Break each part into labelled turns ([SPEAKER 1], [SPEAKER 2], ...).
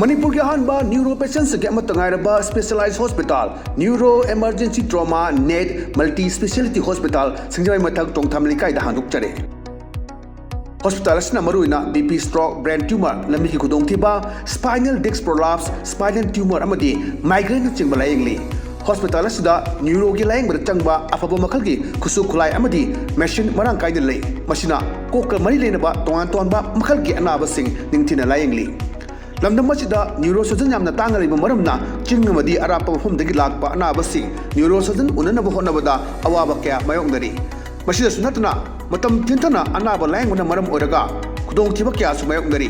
[SPEAKER 1] Manipur ki ahanba neuro patients ke amatangairaba specialized hospital neuro emergency trauma net multi speciality hospital singjai mathak tongtham likai da handuk chare hospital asna maruina bp stroke brain tumor lambi ki khudong thiba spinal disc prolapse spinal tumor amadi migraine chingba layengli hospital asida neuro ki layeng bar changba afaba makhal ki khusu khulai amadi machine marang kai de lei masina kokal mari lenaba tongan tonba makhal ki anaba sing ningthina layengli lamdam masida neurosurgeon yamna tangariba maramna chingmadi arapa mafumdagi lakpa anabasi neurosurgeon unanaba honabada awaba kya mayongdari masida sunatna matam tintana anaba lainguna maram oraga kudong thiba kya su mayongdari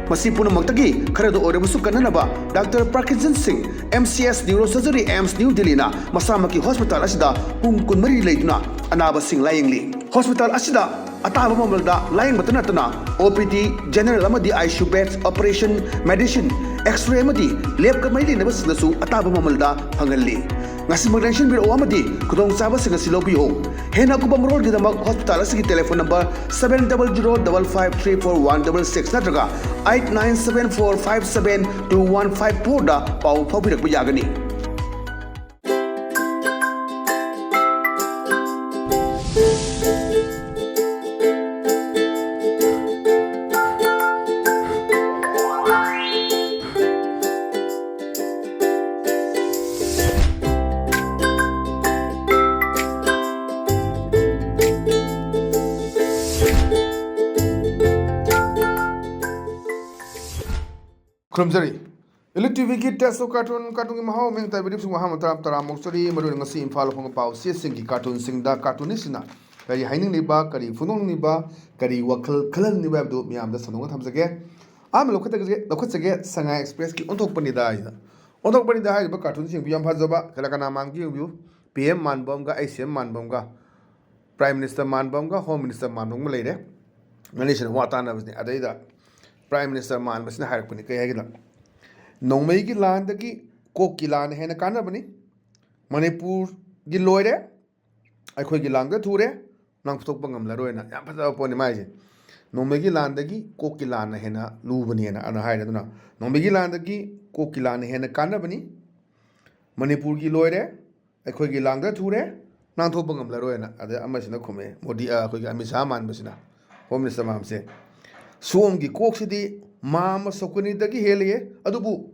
[SPEAKER 1] masi punamakdagi kharado orabusu kananaba Dr. Parkinson Singh MCS Neurosurgery AIMS New Delhi na masamaki hospital asida pung kunmari leituna anaba sing layingli hospital asida ataba mamalda laying batanatana OPD general amadi ICU beds operation medicine x-ray amadi lab ka maili na basnasu ataba mamalda hangalli ngasi magdenshin biro amadi kudong saba singa silobiyo hena ko bamrol gidamak hospital asigi telephone number 7005534166 natraga 8974572154 da pau phabirak yagani
[SPEAKER 2] Krumzari electric test of cartoon mahau meng tai bidip sungwa ham tara moksari maru ngasi imphal khong pau se sing ki cartoon sing da cartoonist na kari haining ni ba kari funong ni ba kari wakhal khalan ni ba do miam da sanong thamjage am lokhatage Shanghai Express ki onthok pani da ba cartoon sing biam phajaba kala kana mang ki view PM manbom ga ICM manbom ga Prime Minister manbom ga Home Minister manbom ma leire nation wa ta na bisni adaida Prime Minister man basna harak pani kay hagina nongmei ki land ki kok ki land hena kana bani Manipur gi loire akhoi gi lang da thure nang phutok bangam la roina yam phata poni mai je nongmei gi land gi kok ki land hena lu bani na ana haira duna nongmei gi land gi kok ki land hena kana bani Manipur gi loire akhoi gi lang da thure nang thok bangam la roina ada amasina khume modi akhoi gi amisa man basina Home Minister mamse Somgi koksidi mama sokuni dagi heliye adubu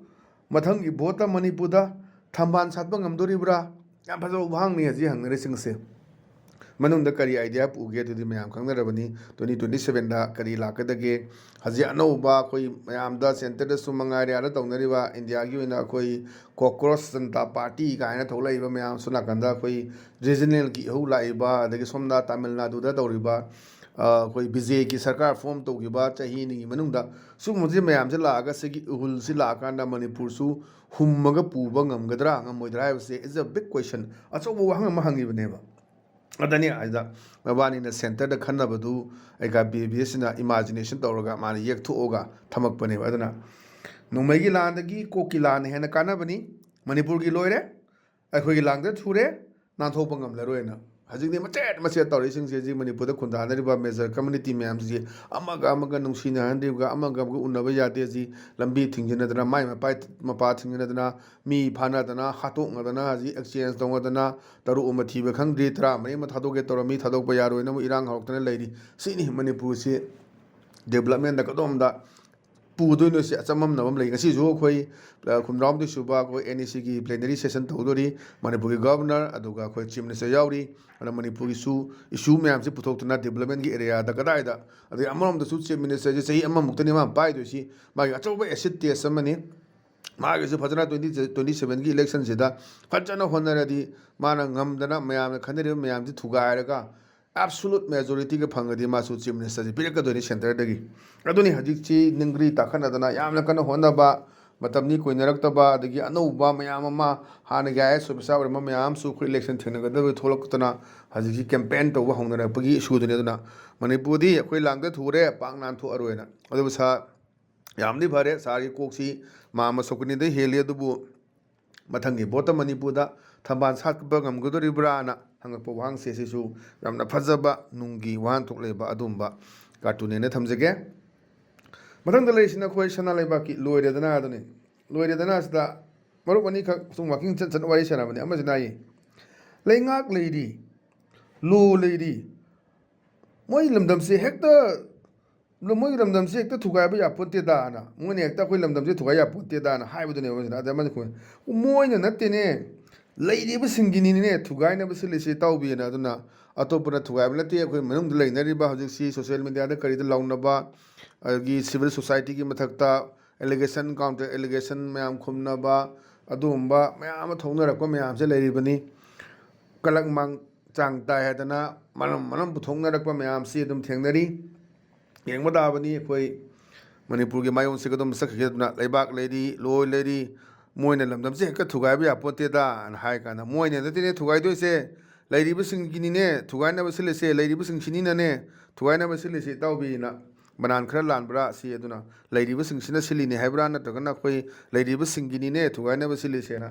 [SPEAKER 2] mathangi bota Manipurda thamban satba ngamdoribra yam phajo wang ni haji hangnare singse manungda kari idea puge tudi mayam khangnarabani 2027 da kari lakadage haji anauba koi mayam da center da sumangari ara tawnariba India gi oina koi cockroach Janata Party kaina tholaiba mayam suna kanda koi regional gi hulaiba adagi somda Tamil Nadu da tawriba koi BJP की सरकार form तो की बात चाहिए नहीं मनुंगदा सुग मुझे मैं हमसे लागा से कि उहुल से लाकांडा मणिपुर सु हुम्मगा पुबा ngamgadra ngamoidra से इज अ बिग क्वेश्चन अचो वो हंग महंगी बनेबा अदनी आइदा मबानी ना सेंटर द खन्ना बदु आइगा बीबीएस ना इमेजिनेशन तौरगा माने येक थोगा थमक बनेबा अदना नुमैगी लांदगी कोकी लान हेना काना बनी मणिपुर की लोइरे अखोगी Langda थुरे नाथोपा ngamlaroina Hajik macet tau racing sih Manipur da khunda dari ba major community ma'am sih amaga nungsina handi ga amaga unna ba yate sih lambi thingjana dana mai mapa thingjana dana mi phana dana hatok ngadana ji exchange dong dana taru umathi ba khangri tra mai ma thadok ge tor mi thadok ba yaro na irang horok tana leiri sini Manipur sih development da kadom da पुदोइनो से अचमम नवम लेगा सी जो कोई खुमराम दि सुबा कोई NEC की plenary session तौदोरी Manipur की governor अदुगा कोई चीफ मिनिस्टर यावरी अना मणिपुर की इशू मैम से पुथोक्तना डेवलपमेंट की एरिया दा कदाइदा अदि अमरम द चीफ मिनिस्टर जे सही अमम मुक्तनि मा पाइ दोसी मागी अचौबा एसिड टेस्ट अमनी मागी से फजना 2027 की इलेक्शन से दा फजना होनरदी माना ngमदना मैम खनरे मैम से थुगायरगा absolute majority के फंगदी मासु चीफ मिनिस्टर जी पिरक दोनी सेंटर दगी अदुनी हजिक ची निंग्री ताखनदना यामना कन होनबा मतमनी कोई नरक्तबा दगी अनौबा मयाम मा हान गाय सुबसा और मयाम सु इलेक्शन थेनगदब थोलकतना हजिक कैंपेन तो होंगनरपगी इशू दुना मणिपुरदी अखोई लांगद थुरे पांग नान थो अरोयना अदु सा यामदी भरे सारी कोक्सी मामा सोकनी दे हेली अदुबु मथंगी बोता मणिपुरदा थंबान सातबा ngमगदोरिब्राना हंगपो वांग सेसिसु यामना फजबा नुंगी वान थोकलेबा अदुंबा कार्टून ने थमजगे मथंग द लेसिना खोय सना लेबा की लोइरेदना अदुनि loiredana asda marup ani khak sung walking chat chat wari sana bani amajna yi leingak leidi lo leidi moi lamdam se hekta moi lamdam se hekta thugai ba yapote da na moi ne hekta khoi lamdam se thugai yapote da na haibu ne amajna ada man khoi moi na natte ne leidi ba singini ne thugai na ba se lese taubi na aduna atopuna thugai ba natte khoi manung da leinari ba hojik si social media da kari da launa ba agi civil society ki mathakta allegation counter allegation mayam khumna ba adumba mayam thongna rakwa mayam se leiri bani kalak mang chang tai hadana manam puthongna rakwa mayam si adum thengnari yengba da bani khoi manipur gi mayon se kadum sakheduna leibak leiri loi leiri moina lamdam se ka thugai ba pote da an hai kana moina da tine thugai doi se leiri bu sing gini ne thugai na ba sile se leiri bu sing chini na ne thugai na ba sile se taubi na banan khara lan bra si aduna leiriba sing sina sili ne haibra na to kana koi leiriba singini ne thugai na basili sena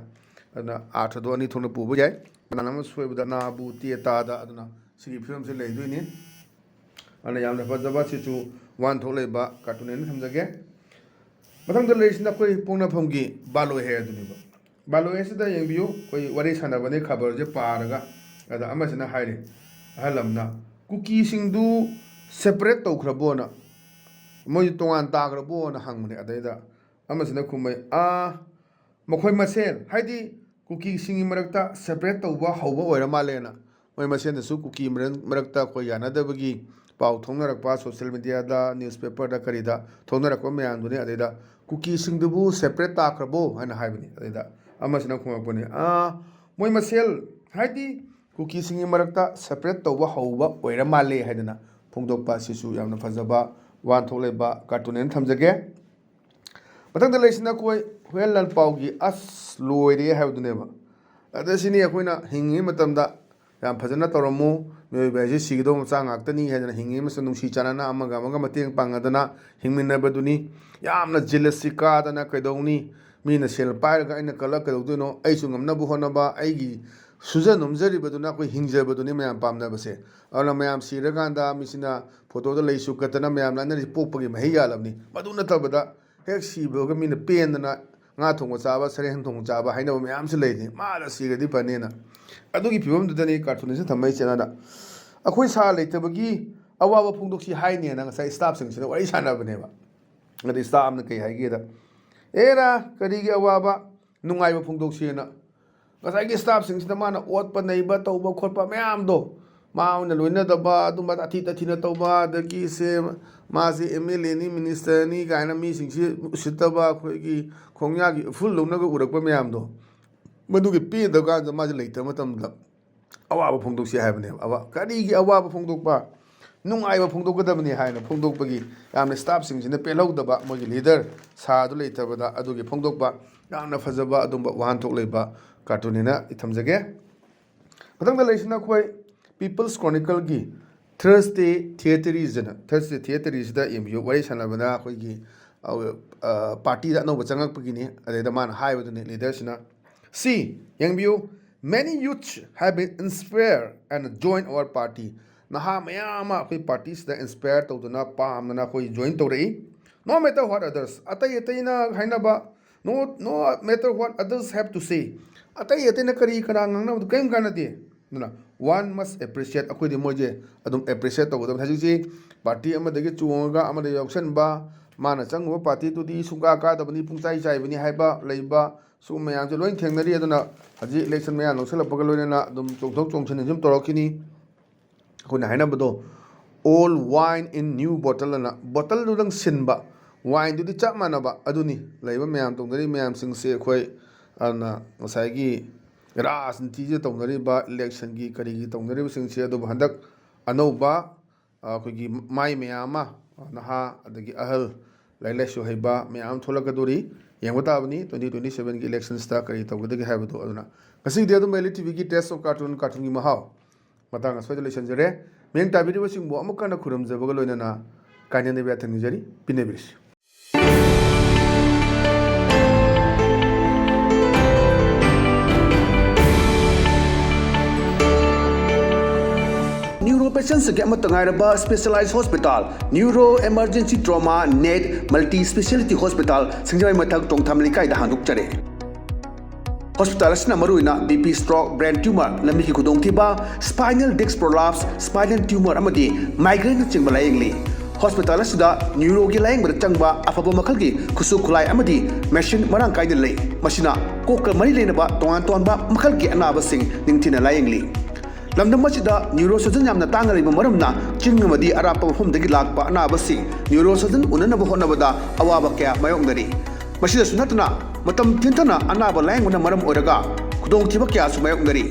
[SPEAKER 2] aduna atha do ani thona pu bu jai banan ma soi bu na bu ti ta da aduna sigi film se leidui ni ana yam na fajaba si chu wan tholai ba cartoon ne thamjage mathang da leisna koi pongna phomgi balo he aduni ba balo he sida yengbiu koi wari sana bane khabar je paraga ada amasina haire halamna cookie singdu separate to khrabona moi tongan tagrabo na hangmane adaida amasina khumai makhoi masel haidi cookie singi marakta separate tawba hawba oira malena moi masen da su cookie marakta ko yana dabagi pau thongnarakpa social media da newspaper da karida thongnarakpa mayam dune adaida cookie singdubu separate takrabo hana haibani adaida amasina khumapone moi masel haidi cookie singi marakta separate tawba hawba oira male haidana phongdokpa sisu yamna fajaba wan tholeba cartoon thamjage mathang da leisna koi hwel lan paugi as loire haudune ba adasini akoina hingi matamda yam phajana toromu me ba ji sigdo mcha ngaktani hedana hingi mas nungsi chanana amaga mateng pangadana hingminna baduni yamna jealousy ka dana kaidongni mina sel pairaga aina kala kadogduno aisu ngamna bu honaba aigi suja nomjari baduna koi hingja baduni mayam pamna base ala mayam siraganda misina photo da leisu katana mayam na ni popagi mahiya lamni baduna tabada hek siboga mina pendana nga thonga chaba sareng thong chaba haina mayam se leini mala sigadi panena adugi pibam dudani cartoon se thamai chenada akhoi sa leitabagi awawa phungdoksi haine na ngasai staff sing sina wari sana baneba ngadi staff amna kai haige da era karigi awawa nungaiba phungdoksi na ngasai staff sing sina mana otpa neiba tauba khotpa mayam do mauna loina daba adumba athi tathina tauba dagi se masi MLA ni minister ni gaina mi singsi usitaba khoigi khongya gi full lona ga urakpa mayam do madugi pe da ga ma je leita matam da awaba phongdok si haibane awa kari gi awaba phongdok ba nungaiba phongdok gadabni haina phongdok bagi yamna staff sing sina pelau daba mogi leader sa du leita bada adugi phongdok ba yamna fajaba adumba wan thok leiba cartoon na ithamjage mathang da leisna khoi People's Chronicle gi Thursday Theateries na Thursday Theateries da MU wari sanabana khoi gi party da no bachangak pagini ade da man high with leaders na see young view many youths have been inspired and joined our party naha mayama khoi parties da inspired to na pam na khoi join to rei no matter what others atai na haina ba no matter what others have to say atai na kari kana ngna kaim kana de na one must appreciate akhoi de moje adum appreciate to da haji party amadagi chuonga amade auction ba mana changwa party to di sunga ka da bani pungchai chai bani haiba leiba su mayam je loin thengnari aduna haji election mayam loksala pagal loina na adum chongthok chongchen jum torokini khuna haina bado all wine in new bottle na bottle du dang sinba wine du di chap mana ba aduni leiba mayam tongdari mayam sing se khoi ana ngasai gi ras nti je tongdari ba election gi kari gi tongdari sing se adu handak anauba khoi gi mai mayama naha adagi ahal laileshu haiba mayam tholakadori yengwa tabani 2027 gi elections ta kari tawgadagi haibado aduna kasi de adum meli tv gi test of cartoon gi mahaw matang asoi election jare meng tabiri wasingbo amukana khuram jabaga loina na kanyane bya thang jari pinebiris
[SPEAKER 1] ꯄꯦꯁꯦꯟꯁꯤꯡꯒꯤ ꯑꯃꯠꯇ ꯉꯥꯏꯔꯕ specialise hospital neuro emergency trauma ꯅꯦꯠ multi speciality hospital Singjamei ꯃꯊꯛ ꯇꯣꯡꯊꯥꯝ ꯂꯩꯀꯥꯏꯗ ꯍꯥꯡꯗꯣꯛꯆꯔꯦ hospital ꯑꯁꯤꯅ ꯃꯔꯨꯑꯣꯏꯅ BP stroke brain tumour ꯂꯝꯕꯤꯒꯤ ꯈꯨꯗꯣꯡꯊꯤꯕ ꯁ꯭ꯄꯥꯏꯅꯦꯜ ꯗꯤस्क ꯄ꯭ꯔꯣꯂꯥꯞꯁ ꯁ꯭ꯄꯥꯏꯅꯦꯜ ꯇ꯭ꯌꯨꯃꯔ ꯑꯃꯗꯤ ꯃꯥꯏꯒ꯭ꯔꯦꯟꯅꯆꯤꯡꯕ ꯂꯥꯌꯦꯡꯂꯤ ꯍꯣꯁꯄꯤꯇꯥꯜ ꯑꯁꯤꯗ न्यूरोगी लायंगबद चंगबा अफब मखलगी खुसु खुलाई अमदी मेशिन मरांग कायदे लई मसिना कोक मरी लेनबा तोंगान तोंबा मखलगी अनाबसिंग निंगथिना लायंगली लमदम मसिदा neuro surgeon यामना तांगलिबा मरमना चिंगमदी Arap मफमदगी Lakpa अनाबसिंग neuro surgeon उननब होनबदा अवाबा कया मायोंगदरी मसिदा सुनतना मतम थिंथना अनाबा लायंगबना मरम ओरगा खुदोंथिबा कया सुमायोंगदरी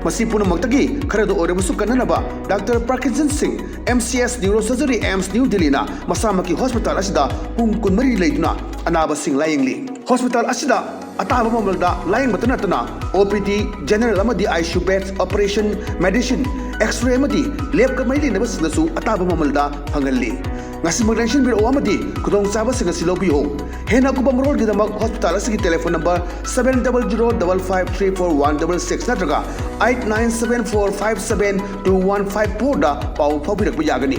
[SPEAKER 1] मसी पुनमक्तगी खरदो ओरबसु कन्ननबा doctor Parkinson Singh MCS neuro surgery AIIMS New Delhi ना मसामकी हॉस्पिटल असिदा पुंग कुनमरी लेदुना अनाबा सिंह लायंगली हॉस्पिटल असिदा अताबा ममलदा लायंगबत नतना OPD जनरल अमदी ICU beds operation medicine X ray अमदी लैब कमरी लेनबसिनसु अताबा ममलदा फंगल्ली ngasimagrenshin biro amadi kudong saba singa silobiyo hena kuba mrol gidamag hospital asigi telephone number 7005534166 natraga 8974572154 da pau phabirak yagani